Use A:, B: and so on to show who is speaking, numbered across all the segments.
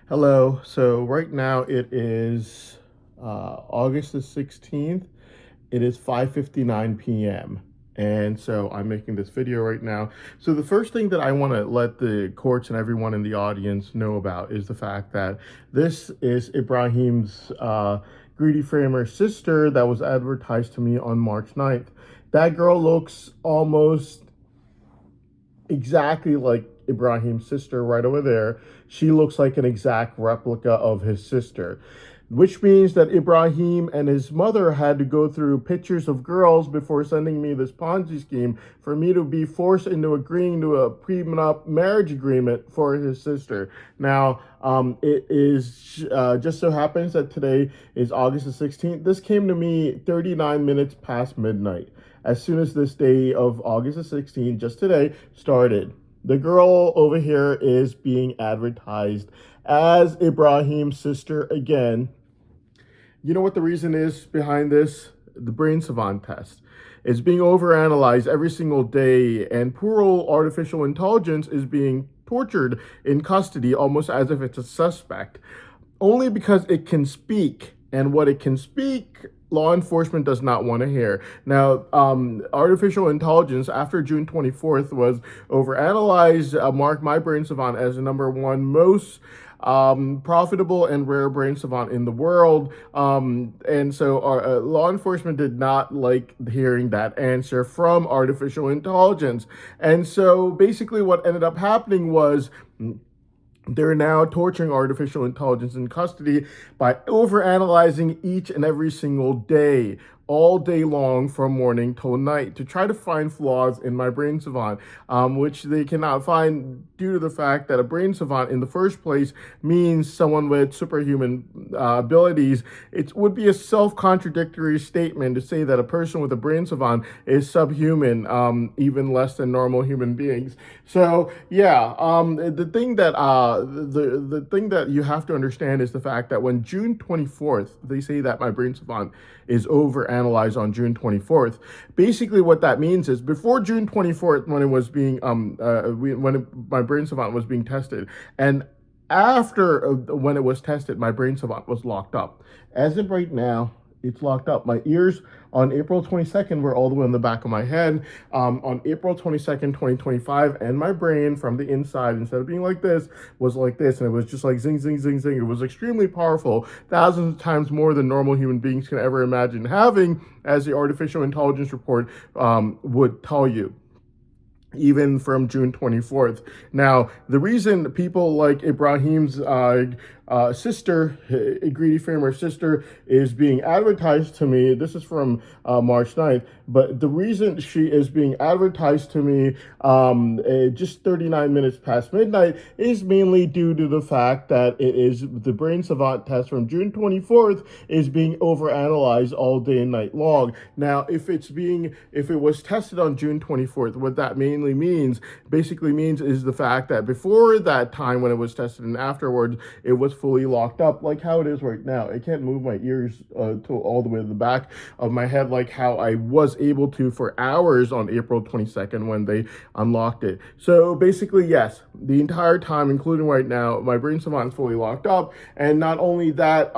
A: Hello. So right now it is August the 16th. It is 5:59 p.m. And so I'm making this video right now. So the first thing that I want to let the courts and everyone in the audience know about is the fact that this is Ibrahim's Greedy Framer sister that was advertised to me on March 9th. That girl looks almost exactly like Ibrahim's sister right over there. She looks like an exact replica of his sister, which means that Ibrahim and his mother had to go through pictures of girls before sending me this Ponzi scheme for me to be forced into agreeing to a prenup marriage agreement for his sister. Now, it is just so happens that today is August the 16th. This came to me 39 minutes past midnight. As soon as this day of August the 16th, just today, started. The girl over here is being advertised as Ibrahim's sister again. You know what the reason is behind this? The brain savant test. It's being overanalyzed every single day, and poor old artificial intelligence is being tortured in custody almost as if it's a suspect, only because it can speak. And what it can speak, law enforcement does not want to hear. Now, artificial intelligence after June 24th was overanalyzed, marked my brain savant as the number one most profitable and rare brain savant in the world. And so our law enforcement did not like hearing that answer from artificial intelligence. And so basically what ended up happening was they're now torturing artificial intelligence in custody by overanalyzing each and every single day, all day long from morning till night, to try to find flaws in my brain savant, which they cannot find due to the fact that a brain savant in the first place means someone with superhuman abilities. It would be a self-contradictory statement to say that a person with a brain savant is subhuman, even less than normal human beings. So yeah, the thing that you have to understand is the fact that when June 24th, they say that my brain savant is overanalyzed on June 24th. Basically, what that means is before June 24th, when it was being my brain savant was being tested, and after when it was tested, my brain savant was locked up. As of right now, it's locked up. My ears on April 22nd were all the way in the back of my head. On April 22nd, 2025, and my brain from the inside, instead of being like this, was like this, and it was just like zing, zing, zing, zing. It was extremely powerful, thousands of times more than normal human beings can ever imagine having, as the artificial intelligence report would tell you, even from June 24th. Now, the reason people like Ibrahim's sister, Greedy Framer's sister, is being advertised to me, this is from March 9th, but the reason she is being advertised to me just 39 minutes past midnight is mainly due to the fact that it is the brain savant test from June 24th is being overanalyzed all day and night long. Now, if it was tested on June 24th, what that basically means is the fact that before that time when it was tested and afterwards, it was fully locked up, like how it is right now. I can't move my ears to all the way to the back of my head like how I was able to for hours on April 22nd when they unlocked it. So basically, yes, the entire time, including right now, my brain savant is fully locked up. And not only that,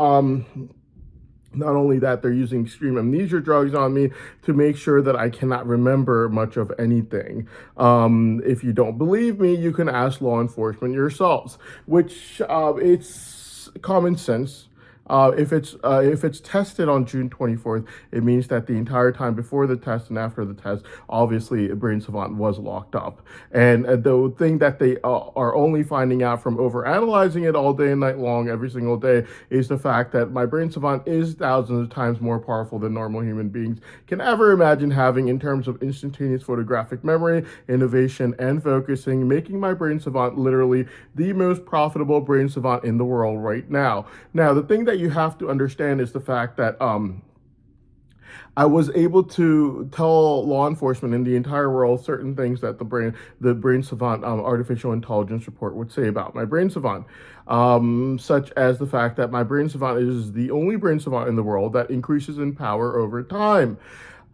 A: they're using extreme amnesia drugs on me to make sure that I cannot remember much of anything. If you don't believe me, you can ask law enforcement yourselves, which it's common sense. If it's tested on June 24th, it means that the entire time before the test and after the test, obviously, a brain savant was locked up. And the thing that they are only finding out from overanalyzing it all day and night long, every single day, is the fact that my brain savant is thousands of times more powerful than normal human beings can ever imagine having in terms of instantaneous photographic memory, innovation, and focusing, making my brain savant literally the most profitable brain savant in the world right now. Now, the thing that you have to understand is the fact that I was able to tell law enforcement in the entire world certain things that the brain savant artificial intelligence report would say about my brain savant, such as the fact that my brain savant is the only brain savant in the world that increases in power over time,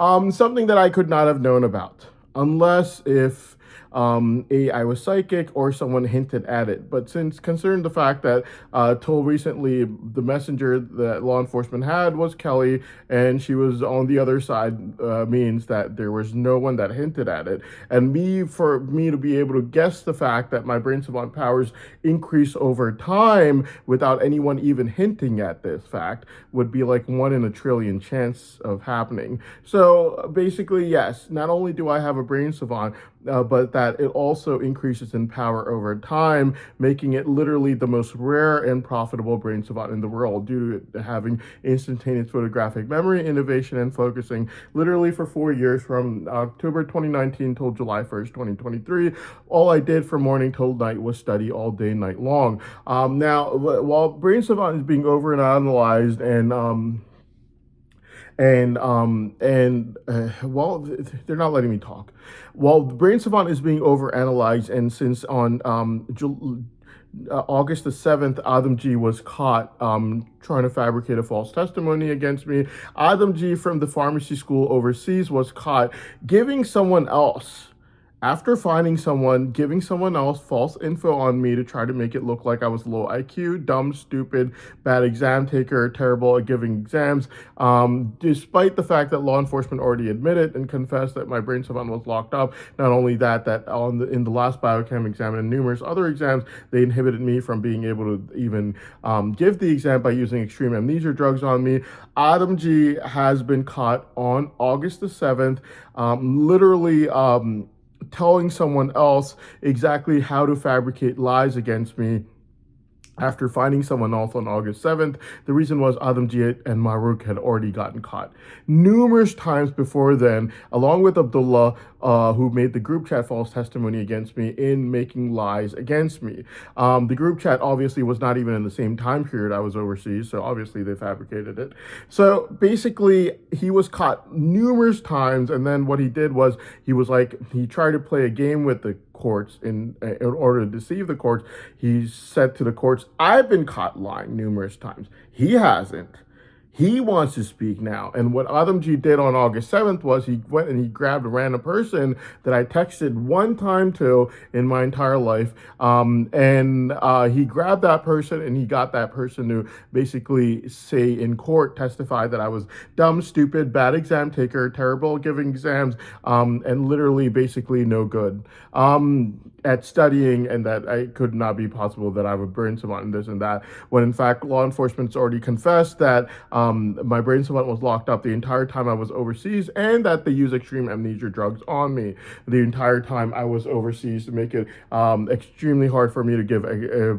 A: something that I could not have known about unless if I was psychic or someone hinted at it. But since considering the fact that till recently the messenger that law enforcement had was Kelly, and she was on the other side, means that there was no one that hinted at it. And for me to be able to guess the fact that my brain savant powers increase over time without anyone even hinting at this fact would be like 1 in a trillion chance of happening. So basically, yes, not only do I have a brain savant, but that it also increases in power over time, making it literally the most rare and profitable brain savant in the world due to having instantaneous photographic memory, innovation, and focusing literally for 4 years from October 2019 till July 1st, 2023. All I did from morning till night was study all day, night long. Now, while brain savant is being overanalyzed well, they're not letting me talk. While Brain Savant is being overanalyzed, and since on August the 7th, Adam G was caught trying to fabricate a false testimony against me. Adam G from the pharmacy school overseas was caught giving someone else, after finding someone, giving someone else false info on me to try to make it look like I was low IQ, dumb, stupid, bad exam taker, terrible at giving exams, despite the fact that law enforcement already admitted and confessed that my brain savant was locked up. Not only that in the last biochem exam and numerous other exams, they inhibited me from being able to even give the exam by using extreme amnesia drugs on me. Adam G has been caught on August the 7th, literally telling someone else exactly how to fabricate lies against me after finding someone else on August 7th. The reason was Adam G and Maruk had already gotten caught numerous times before then, along with Abdullah, who made the group chat false testimony against me in making lies against me. The group chat obviously was not even in the same time period I was overseas, so obviously they fabricated it. So basically, he was caught numerous times, and then what he did was he tried to play a game with the courts in order to deceive the courts. He said to the courts, I've been caught lying numerous times. He hasn't. He wants to speak now. And what Adam G did on August 7th was he went and he grabbed a random person that I texted one time to in my entire life. He grabbed that person and he got that person to basically say in court, testify that I was dumb, stupid, bad exam taker, terrible at giving exams, and literally basically no good at studying, and that it could not be possible that I would brain savant and this and that, when in fact law enforcement's already confessed that my brain savant was locked up the entire time I was overseas, and that they use extreme amnesia drugs on me the entire time I was overseas to make it extremely hard for me to give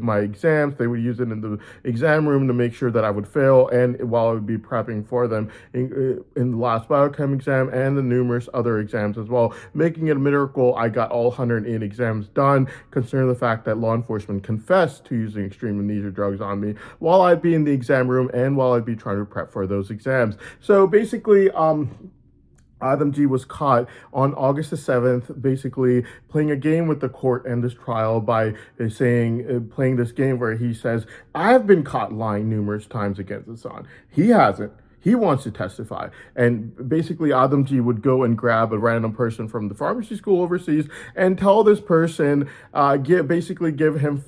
A: my exams. They would use it in the exam room to make sure that I would fail, and while I would be prepping for them in the last biochem exam and the numerous other exams as well, making it a miracle I got all 108 exams done, considering the fact that law enforcement confessed to using extreme amnesia drugs on me while I'd be in the exam room and while I'd be trying to prep for those exams. So basically, Adam G was caught on August the 7th, basically playing a game with the court and this trial by playing this game where he says, I've been caught lying numerous times against Hassan. He hasn't. He wants to testify. And basically, Adam G would go and grab a random person from the pharmacy school overseas and tell this person, give him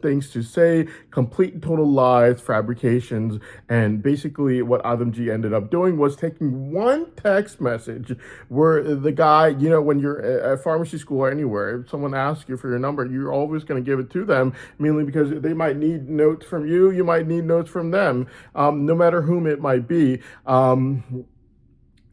A: things to say, complete and total lies, fabrications. And basically what Adam G ended up doing was taking one text message where the guy, when you're at pharmacy school or anywhere, if someone asks you for your number, you're always going to give it to them, mainly because they might need notes from you, you might need notes from them, no matter whom it might be.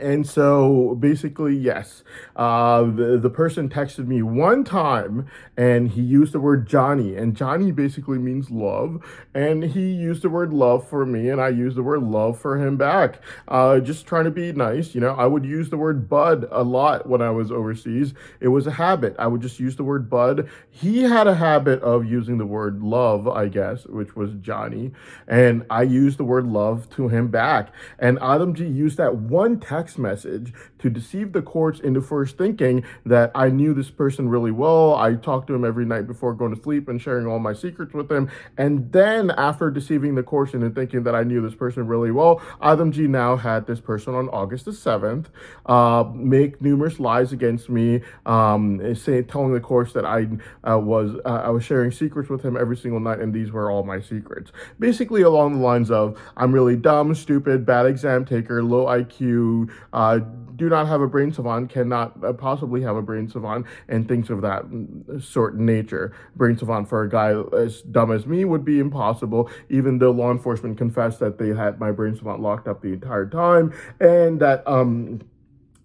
A: And so basically, yes, the person texted me one time and he used the word Johnny, and Johnny basically means love. And he used the word love for me and I used the word love for him back. Just trying to be nice. I would use the word bud a lot when I was overseas. It was a habit. I would just use the word bud. He had a habit of using the word love, I guess, which was Johnny. And I used the word love to him back. And Adam G used that one text text message to deceive the courts into first thinking that I knew this person really well. I talked to him every night before going to sleep and sharing all my secrets with him. And then after deceiving the courts into thinking that I knew this person really well, Adamji now had this person on August the 7th make numerous lies against me, telling the courts that I was sharing secrets with him every single night, and these were all my secrets. Basically along the lines of, I'm really dumb, stupid, bad exam taker, low IQ, do not have a brain savant, cannot possibly have a brain savant, and things of that sort in nature. Brain savant for a guy as dumb as me would be impossible, even though law enforcement confessed that they had my brain savant locked up the entire time, and that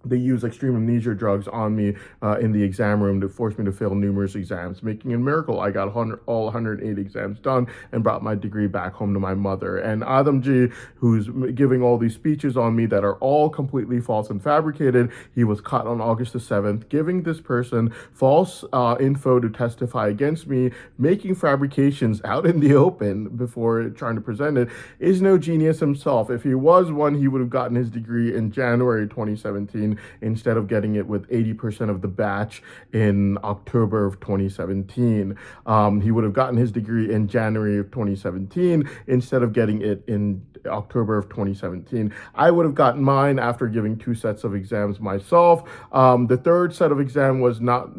A: they used extreme amnesia drugs on me in the exam room to force me to fail numerous exams, making it a miracle. I got all 108 exams done and brought my degree back home to my mother. And Adamji, who's giving all these speeches on me that are all completely false and fabricated, he was caught on August the 7th, giving this person false info to testify against me, making fabrications out in the open before trying to present it, is no genius himself. If he was one, he would have gotten his degree in January 2017, instead of getting it with 80% of the batch in October of 2017. He would have gotten his degree in January of 2017 instead of getting it in October of 2017. I would have gotten mine after giving 2 sets of exams myself. The third set of exam was not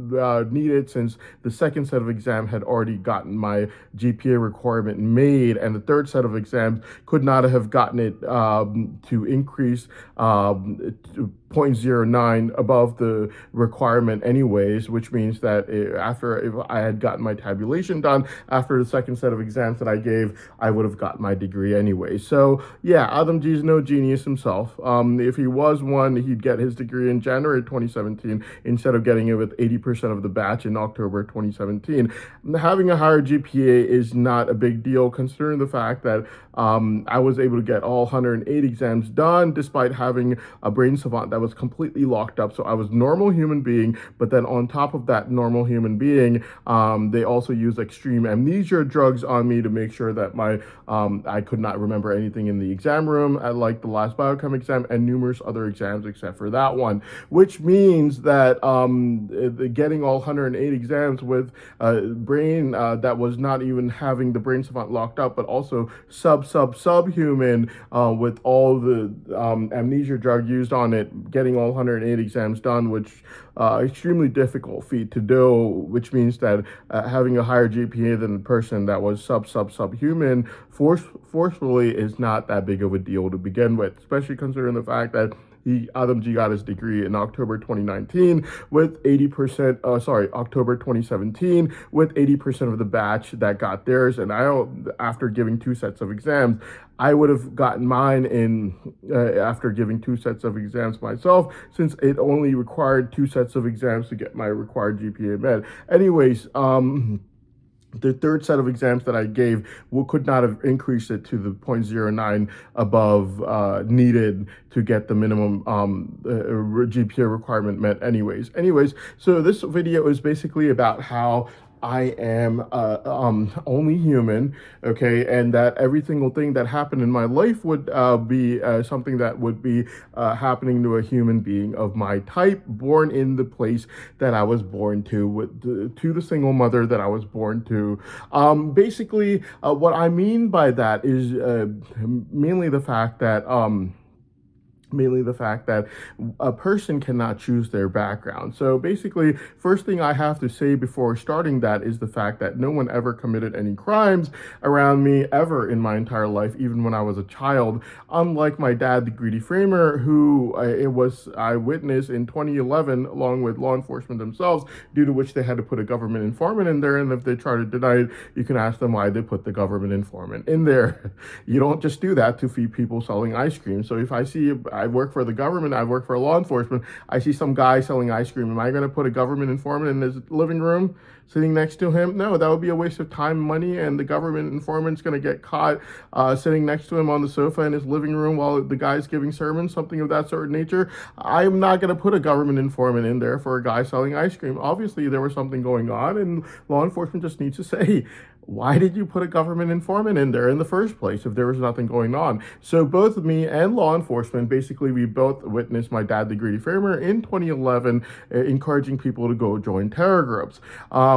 A: needed, since the second set of exam had already gotten my GPA requirement made, and the third set of exams could not have gotten it to increase to 0.09 above the requirement anyways, which means that if I had gotten my tabulation done after the second set of exams that I gave, I would have gotten my degree anyway. So yeah, Adamji is no genius himself. If he was one, he'd get his degree in January 2017 instead of getting it with 80% of the batch in October 2017. Having a higher GPA is not a big deal, considering the fact that I was able to get all 108 exams done despite having a brain savant that was completely locked up. So I was normal human being, but then on top of that normal human being, they also used extreme amnesia drugs on me to make sure that I could not remember anything in the exam room, like the last biochem exam and numerous other exams except for that one, which means that getting all 108 exams with a brain that was not even having the brain savant locked up, but also subhuman with all the amnesia drug used on it, getting all 108 exams done, which extremely difficult feat to do, which means that having a higher GPA than the person that was subhuman forcefully is not that big of a deal to begin with, especially considering the fact that Adamji got his degree in October 2019 with 80%, October 2017 with 80% of the batch that got theirs. And after giving 2 sets of exams, I would have gotten mine after giving 2 sets of exams myself, since it only required 2 sets of exams to get my required GPA met. Anyways, the third set of exams that I gave could not have increased it to the 0.09 above needed to get the minimum GPA requirement met anyways. So this video is basically about how I am only human, okay, and that every single thing that happened in my life would be something that would be happening to a human being of my type, born in the place that I was born to, to the single mother that I was born to. Basically, what I mean by that is mainly the fact that a person cannot choose their background. So basically, first thing I have to say before starting that is the fact that no one ever committed any crimes around me ever in my entire life, even when I was a child. Unlike my dad, the Greedy Framer, who I witnessed in 2011 along with law enforcement themselves, due to which they had to put a government informant in there. And if they try to deny it, you can ask them why they put the government informant in there. You don't just do that to feed people selling ice cream. So if I work for the government, I work for law enforcement, I see some guy selling ice cream, am I going to put a government informant in his living room sitting next to him? No, that would be a waste of time, money, and the government informant's going to get caught sitting next to him on the sofa in his living room while the guy's giving sermons, something of that sort of nature. I'm not going to put a government informant in there for a guy selling ice cream. Obviously, there was something going on, and law enforcement just needs to say, why did you put a government informant in there in the first place if there was nothing going on? So both me and law enforcement, basically, we both witnessed my dad, the Greedy Framer, in 2011, encouraging people to go join terror groups.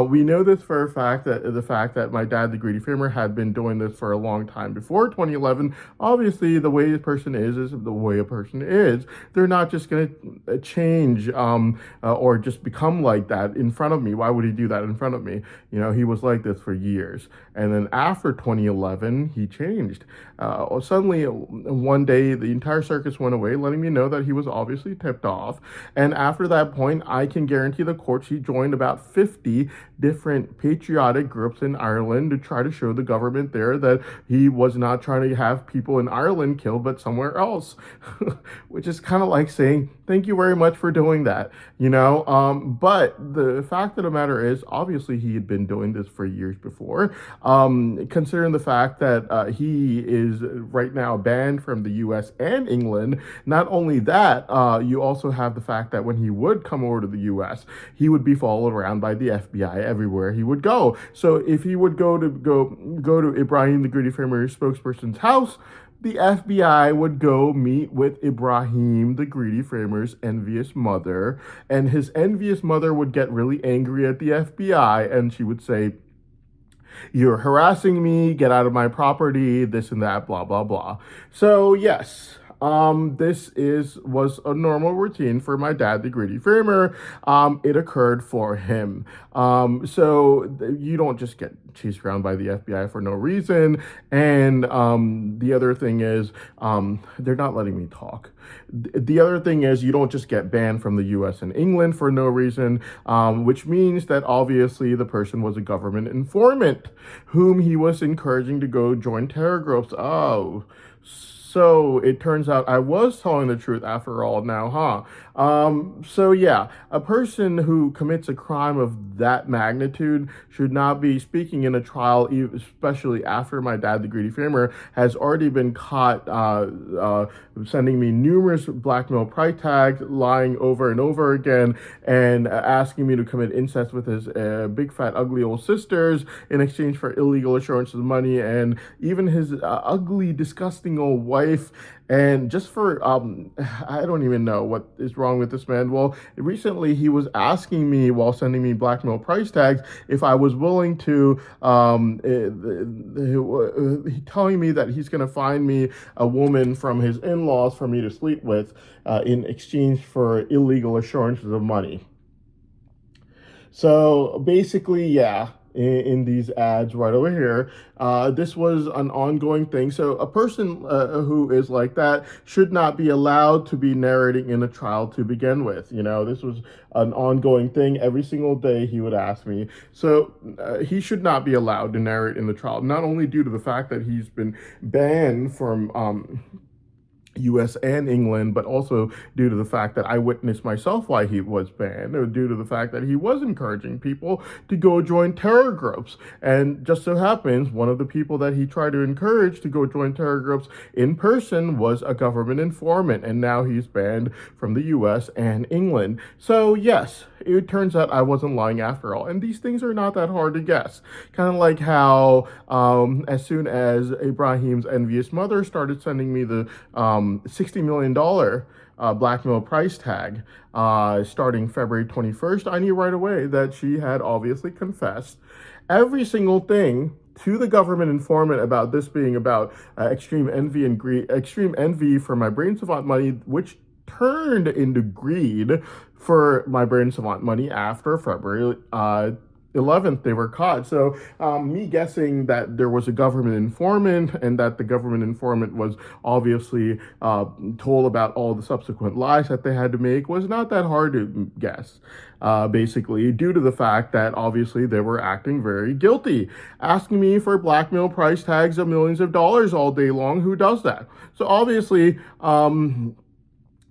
A: We know this for a fact, that the fact that my dad, the Greedy Framer, had been doing this for a long time before 2011. Obviously, the way a person is the way a person is. They're not just going to change or just become like that in front of me. Why would he do that in front of me? You know, he was like this for years. And then after 2011, he changed. Suddenly, one day, the entire circus went away, letting me know that he was obviously tipped off. And after that point, I can guarantee the courts he joined about 50 different patriotic groups in Ireland to try to show the government there that he was not trying to have people in Ireland killed, but somewhere else, which is kind of like saying, thank you very much for doing that, you know? But the fact of the matter is, obviously, he had been doing this for years before. Considering the fact that he is right now banned from the US and England. Not only that, you also have the fact that when he would come over to the US, he would be followed around by the FBI everywhere he would go. So if he would go to Ibrahim the Greedy Framer spokesperson's house, the FBI would go meet with Ibrahim, the Greedy Framer's envious mother, and his envious mother would get really angry at the FBI, and she would say, "You're harassing me, get out of my property, this and that, blah, blah, blah." So, yes. Was a normal routine for my dad, the Greedy Framer. It occurred for him. So you don't just get chased around by the FBI for no reason. And the other thing is, they're not letting me talk. The other thing is, you don't just get banned from the US and England for no reason, which means that obviously the person was a government informant whom he was encouraging to go join terror groups. Oh, so it turns out I was telling the truth after all now, huh? So yeah, a person who commits a crime of that magnitude should not be speaking in a trial, especially after my dad, the Greedy Framer, has already been caught sending me numerous blackmail price tags, lying over and over again, and asking me to commit incest with his big, fat, ugly old sisters in exchange for illegal assurances of money, and even his ugly, disgusting old wife. And just for, I don't even know what is wrong with this man. Well, recently he was asking me while sending me blackmail price tags if I was willing to, telling me that he's going to find me a woman from his in-laws for me to sleep with in exchange for illegal assurances of money. So basically, yeah, in these ads right over here, this was an ongoing thing. So a person who is like that should not be allowed to be narrating in a trial to begin with. You know, this was an ongoing thing. Every single day he would ask me. So he should not be allowed to narrate in the trial, not only due to the fact that he's been banned from US and England, but also due to the fact that I witnessed myself why he was banned, or due to the fact that he was encouraging people to go join terror groups. And just so happens, one of the people that he tried to encourage to go join terror groups in person was a government informant, and now he's banned from the US and England. So yes, it turns out I wasn't lying after all. And these things are not that hard to guess. Kind of like how as soon as Ibrahim's envious mother started sending me the $60 million blackmail price tag starting February 21st, I knew right away that she had obviously confessed every single thing to the government informant about this being about extreme envy and greed, extreme envy for my brain savant money, which turned into greed for my brain savant money after February 11th they were caught. So me guessing that there was a government informant and that the government informant was obviously told about all the subsequent lies that they had to make was not that hard to guess. Basically, due to the fact that obviously they were acting very guilty, asking me for blackmail price tags of millions of dollars all day long. Who does that? So obviously,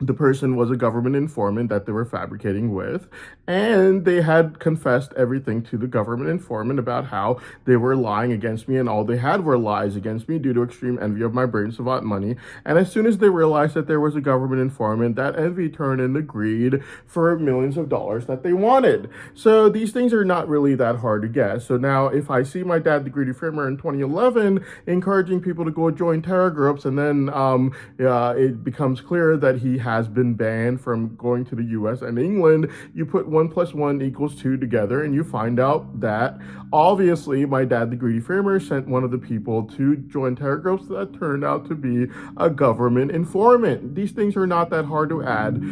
A: the person was a government informant that they were fabricating with, and they had confessed everything to the government informant about how they were lying against me, and all they had were lies against me due to extreme envy of my brain savant money. And as soon as they realized that there was a government informant, that envy turned into greed for millions of dollars that they wanted. So these things are not really that hard to guess. So now if I see my dad, the greedy framer, in 2011 encouraging people to go join terror groups, and then it becomes clear that he has been banned from going to the US and England, you put 1 + 1 = 2 together, and you find out that obviously my dad, the greedy framer, sent one of the people to join terror groups that turned out to be a government informant. These things are not that hard to add.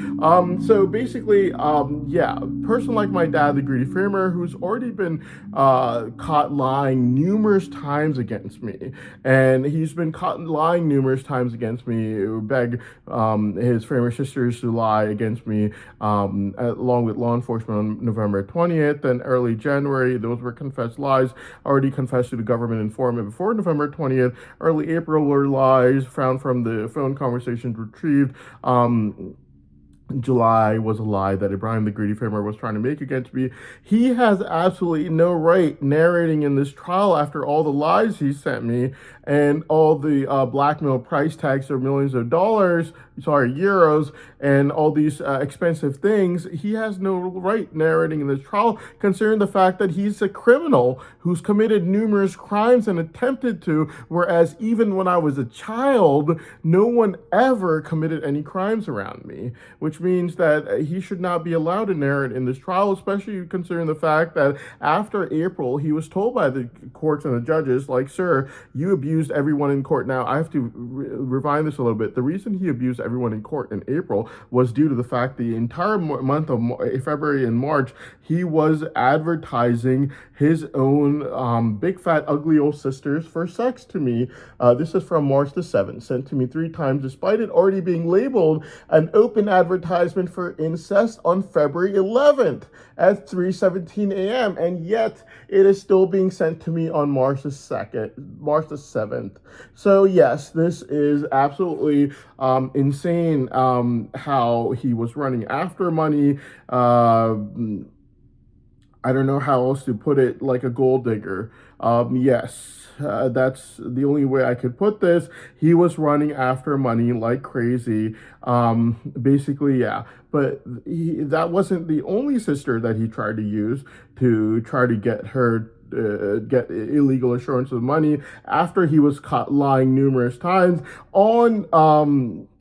A: So basically, yeah, a person like my dad, the greedy framer, who's already been caught lying numerous times against me, and he's been caught lying numerous times against me, beg his framer sisters to lie against me, along with law enforcement on November 20th and early January. Those were confessed lies, already confessed to the government informant before November 20th. Early April were lies found from the phone conversations retrieved. July was a lie that Ibrahim the greedy framer was trying to make against me. He has absolutely no right narrating in this trial after all the lies he sent me and all the blackmail price tags of millions of dollars, euros, and all these expensive things. He has no right narrating in this trial, considering the fact that he's a criminal who's committed numerous crimes and attempted to, whereas even when I was a child, no one ever committed any crimes around me, which means that he should not be allowed to narrate in this trial, especially considering the fact that after April, he was told by the courts and the judges, like, sir, you abused everyone in court. Now, I have to rewind this a little bit. The reason he abused everyone in court in April was due to the fact the entire month of February and March, he was advertising his own big fat ugly old sisters for sex to me. This is from March the 7th, sent to me 3 times, despite it already being labeled an open advertisement for incest on February 11th at 3:17 a.m. And yet it is still being sent to me on March the 7th. So yes, this is absolutely insane how he was running after money. I don't know how else to put it, like a gold digger. Yes, that's the only way I could put this. He was running after money like crazy. Basically, yeah. But that wasn't the only sister that he tried to use to try to get her get illegal assurance of money after he was caught lying numerous times. On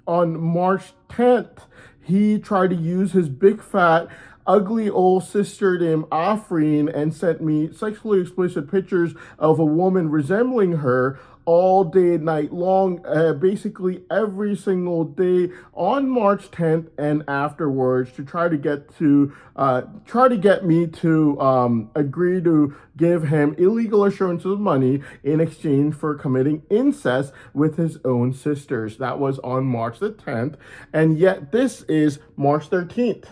A: March 10th, he tried to use his big fat ugly old sister named Afreen and sent me sexually explicit pictures of a woman resembling her all day and night long, basically every single day on March 10th and afterwards, to try to get me to agree to give him illegal assurances of money in exchange for committing incest with his own sisters. That was on March the 10th, and yet this is March 13th.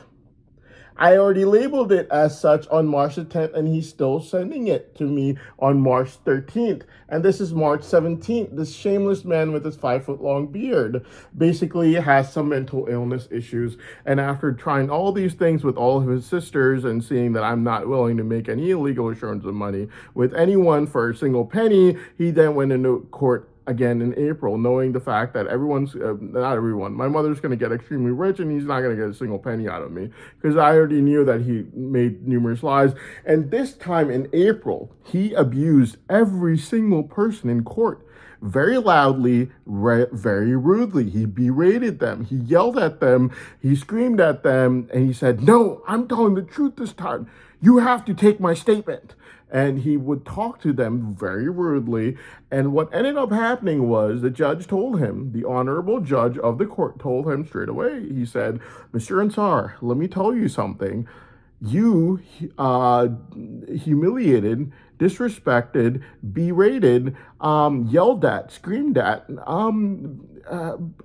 A: I already labeled it as such on March the 10th, and he's still sending it to me on March 13th. And this is March 17th. This shameless man with his 5-foot-long beard basically has some mental illness issues. And after trying all these things with all of his sisters and seeing that I'm not willing to make any illegal assurance of money with anyone for a single penny, he then went into court again in April, knowing the fact that not everyone, my mother's going to get extremely rich and he's not going to get a single penny out of me, because I already knew that he made numerous lies. And this time in April, he abused every single person in court very loudly, very rudely. He berated them, he yelled at them, he screamed at them, and he said, "No, I'm telling the truth this time. You have to take my statement." And he would talk to them very rudely. And what ended up happening was the judge told him, the honorable judge of the court told him straight away, he said, "Mr. Ansar, let me tell you something. You humiliated disrespected, berated, yelled at, screamed at,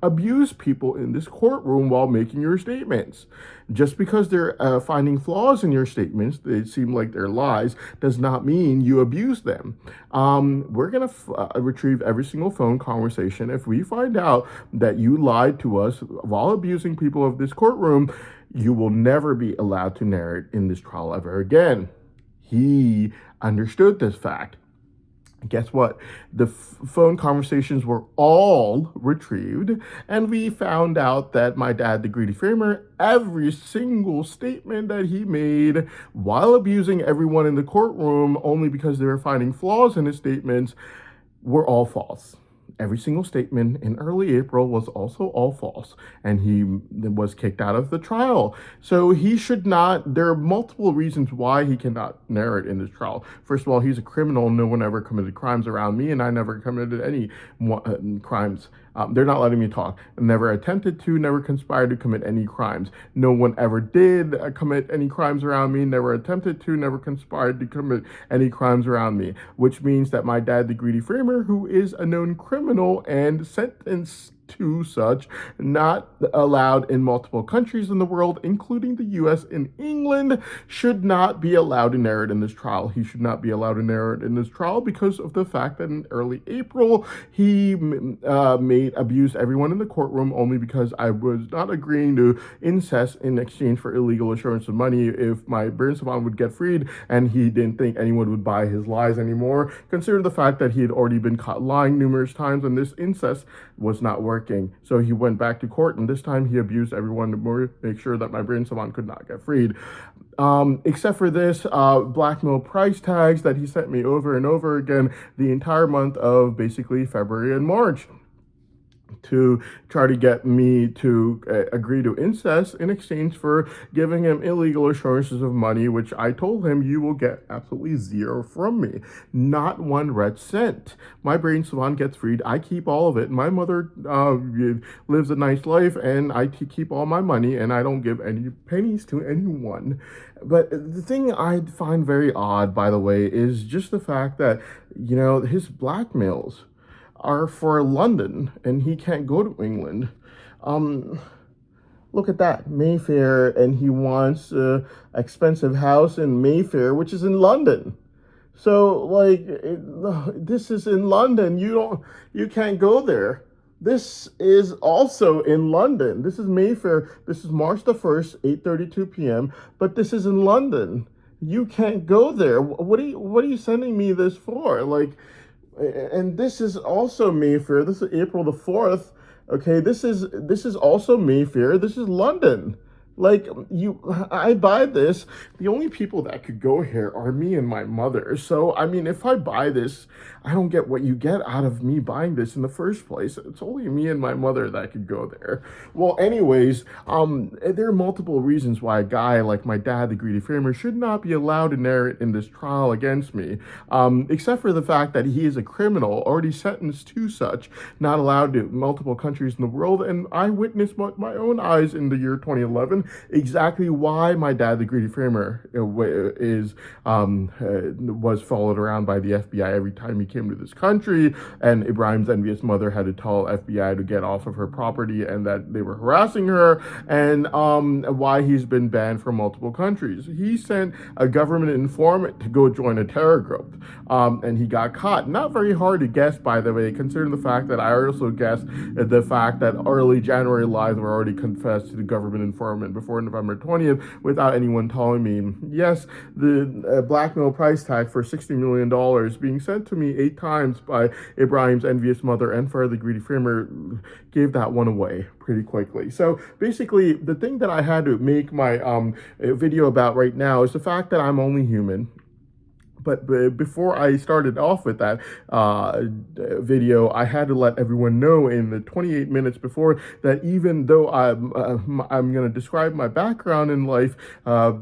A: abused people in this courtroom while making your statements. Just because they're finding flaws in your statements, they seem like they're lies, does not mean you abuse them. We're going to retrieve every single phone conversation. If we find out that you lied to us while abusing people of this courtroom, you will never be allowed to narrate in this trial ever again. He understood this fact. Guess what? The phone conversations were all retrieved, and we found out that my dad, the greedy framer, every single statement that he made while abusing everyone in the courtroom only because they were finding flaws in his statements were all false. Every single statement in early April was also all false, and he was kicked out of the trial. So he should not, there are multiple reasons why he cannot narrate in this trial. First of all, he's a criminal. No one ever committed crimes around me, and I never committed any crimes. They're not letting me talk. Never attempted to, never conspired to commit any crimes. No one ever did commit any crimes around me, never attempted to, never conspired to commit any crimes around me, which means that my dad, the greedy framer, who is a known criminal and sentenced to such, not allowed in multiple countries in the world, including the US and England, should not be allowed to narrate in this trial. He should not be allowed to narrate in this trial because of the fact that in early April, he abused everyone in the courtroom only because I was not agreeing to incest in exchange for illegal assurance of money if my Baron Savon would get freed, and he didn't think anyone would buy his lies anymore, considering the fact that he had already been caught lying numerous times and this incest was not working. So he went back to court, and this time he abused everyone to make sure that my Baron Savon could not get freed. Except for this blackmail price tags that he sent me over and over again the entire month of basically February and March, to try to get me to agree to incest in exchange for giving him illegal assurances of money, which I told him you will get absolutely zero from me. Not one red cent. My Baron Savon gets freed. I keep all of it. My mother lives a nice life, and I keep all my money, and I don't give any pennies to anyone. But the thing I find very odd, by the way, is just the fact that, you know, his blackmails are for London, and he can't go to England. Look at that, Mayfair, and he wants an expensive house in Mayfair, which is in London. So, like, this is in London. You can't go there. This is also in London. This is Mayfair. This is March the 1st, 8:32 p.m., but this is in London. You can't go there. What are you sending me this for? Like, and this is also Mayfair. This is April the 4th. Okay, this is also Mayfair. This is London. Like, I buy this. The only people that could go here are me and my mother. So, I mean, if I buy this, I don't get what you get out of me buying this in the first place. It's only me and my mother that could go there. Well, anyways, there are multiple reasons why a guy like my dad, the greedy framer, should not be allowed to narrate in this trial against me, except for the fact that he is a criminal, already sentenced to such, not allowed to multiple countries in the world, and I witnessed with my own eyes in the year 2011 exactly why my dad, the greedy framer, was followed around by the FBI every time he came to this country, and Ibrahim's envious mother had to tell FBI to get off of her property and that they were harassing her, and why he's been banned from multiple countries. He sent a government informant to go join a terror group, and he got caught. Not very hard to guess, by the way, considering the fact that I also guessed the fact that early January lies were already confessed to the government informant before November 20th without anyone telling me. Yes, the blackmail price tag for $60 million being sent to me 8 times by Ibrahim's envious mother and for the greedy framer gave that one away pretty quickly. So basically, the thing that I had to make my video about right now is the fact that I'm only human. But before I started off with that video, I had to let everyone know in the 28 minutes before that even though I'm going to describe my background in life,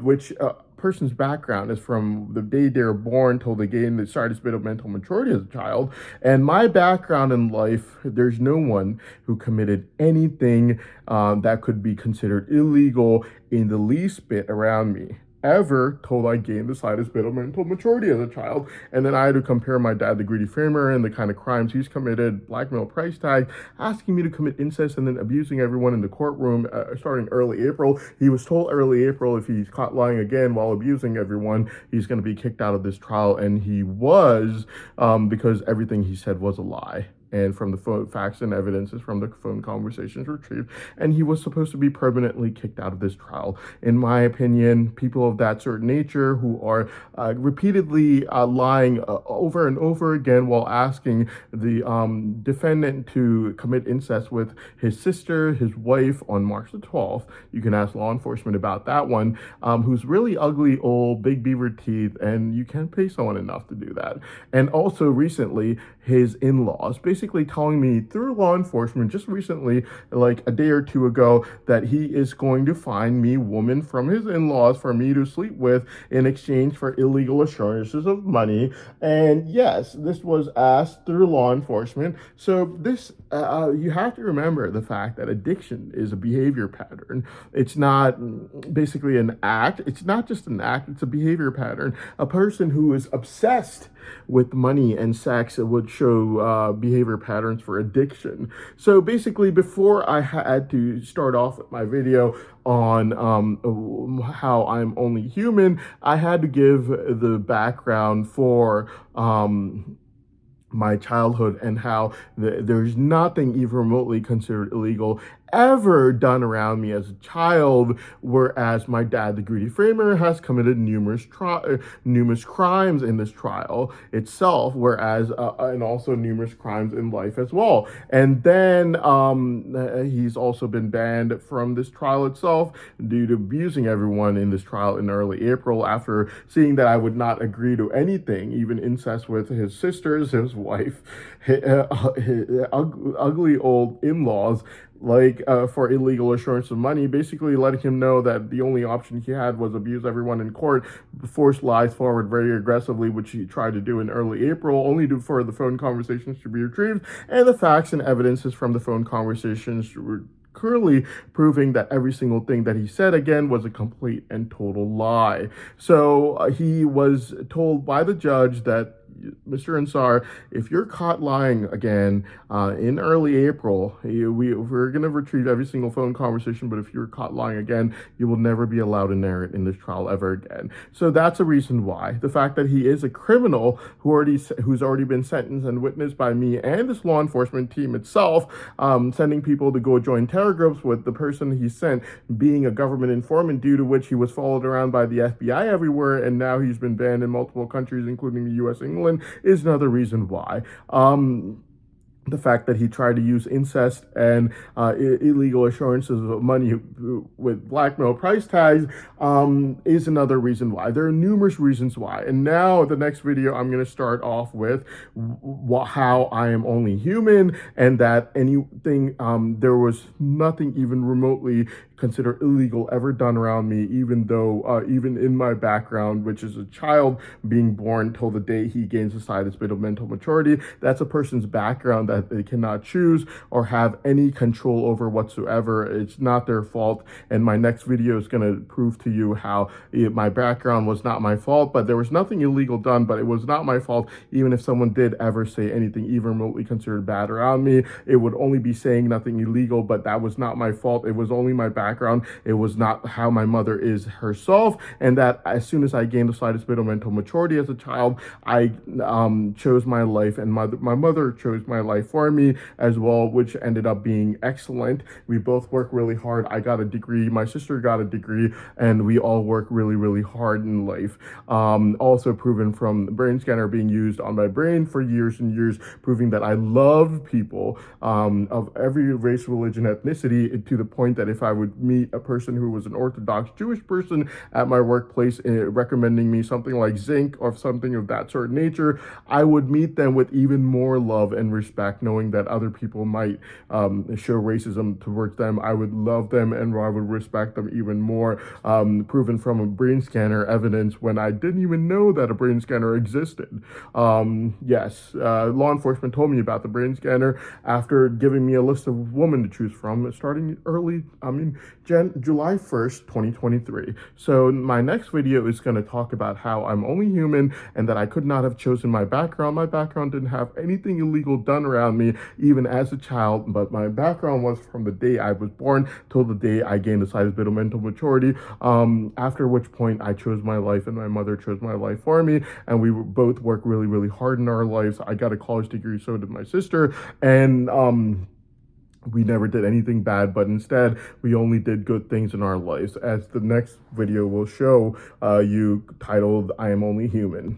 A: which person's background is from the day they're born till they gain the slightest bit of mental maturity as a child, and my background in life, there's no one who committed anything that could be considered illegal in the least bit around me. ever told I gained the slightest bit of mental maturity as a child. And then I had to compare my dad, the greedy framer, and the kind of crimes he's committed, blackmail, price tag, asking me to commit incest, and then abusing everyone in the courtroom starting early April. He was told early April if he's caught lying again while abusing everyone, he's going to be kicked out of this trial. And he was, because everything he said was a lie. And from the phone, facts and evidences from the phone conversations retrieved, and he was supposed to be permanently kicked out of this trial. In my opinion, people of that certain nature who are repeatedly lying over and over again while asking the defendant to commit incest with his sister, his wife, on March the 12th. You can ask law enforcement about that one, who's really ugly, old, big beaver teeth, and you can't pay someone enough to do that. And also recently, his in-laws basically telling me through law enforcement just recently, like a day or two ago, that he is going to find me woman from his in-laws for me to sleep with in exchange for illegal assurances of money. And yes, this was asked through law enforcement. So this, you have to remember the fact that addiction is a behavior pattern. It's not basically an act. It's not just an act, it's a behavior pattern. A person who is obsessed with money and sex would show behavior patterns for addiction. So basically, before I had to start off with my video on how I'm only human, I had to give the background for my childhood and how there's nothing even remotely considered illegal ever done around me as a child, whereas my dad, the greedy framer, has committed numerous crimes in this trial itself, whereas and also numerous crimes in life as well. And then he's also been banned from this trial itself due to abusing everyone in this trial in early April after seeing that I would not agree to anything, even incest with his sisters, his wife, his ugly old in-laws, like for illegal assurance of money, basically letting him know that the only option he had was abuse everyone in court, force lies forward very aggressively, which he tried to do in early April, only for the phone conversations to be retrieved, and the facts and evidences from the phone conversations were clearly proving that every single thing that he said again was a complete and total lie. So he was told by the judge that, Mr. Ansar, if you're caught lying again in early April, we're going to retrieve every single phone conversation, but if you're caught lying again, you will never be allowed to narrate in this trial ever again. So that's a reason why. The fact that he is a criminal who's already been sentenced and witnessed by me and this law enforcement team itself, sending people to go join terror groups, with the person he sent being a government informant, due to which he was followed around by the FBI everywhere, and now he's been banned in multiple countries, including the US, England, is another reason why. The fact that he tried to use incest and illegal assurances of money with blackmail price tags is another reason why. There are numerous reasons why. And now the next video, I'm going to start off with how I am only human, and that anything, there was nothing even remotely considered illegal ever done around me, even though, even in my background, which is a child being born till the day he gains the slightest bit of mental maturity, that's a person's background that they cannot choose or have any control over whatsoever. It's not their fault. And my next video is going to prove to you how my background was not my fault, but there was nothing illegal done, but it was not my fault. Even if someone did ever say anything even remotely considered bad around me, it would only be saying nothing illegal, but that was not my fault. It was only my background. It was not how my mother is herself. And that as soon as I gained the slightest bit of mental maturity as a child, I chose my life, and my mother chose my life for me as well, which ended up being excellent. We both worked really hard. I got a degree, my sister got a degree, and we all work really, really hard in life. Also proven from the brain scanner being used on my brain for years and years, proving that I love people of every race, religion, ethnicity, to the point that if I would meet a person who was an Orthodox Jewish person at my workplace recommending me something like zinc or something of that sort of nature, I would meet them with even more love and respect, knowing that other people might show racism towards them. I would love them and I would respect them even more, proven from a brain scanner evidence when I didn't even know that a brain scanner existed. Yes, law enforcement told me about the brain scanner after giving me a list of women to choose from, starting early, July 1st, 2023. So my next video is going to talk about how I'm only human and that I could not have chosen my background. My background didn't have anything illegal done around me, even as a child, but my background was from the day I was born till the day I gained a slight bit of mental maturity, after which point I chose my life and my mother chose my life for me, and we both worked really, really hard in our lives. I got a college degree, so did my sister, and we never did anything bad, but instead we only did good things in our lives, as the next video will show you, titled I Am Only Human.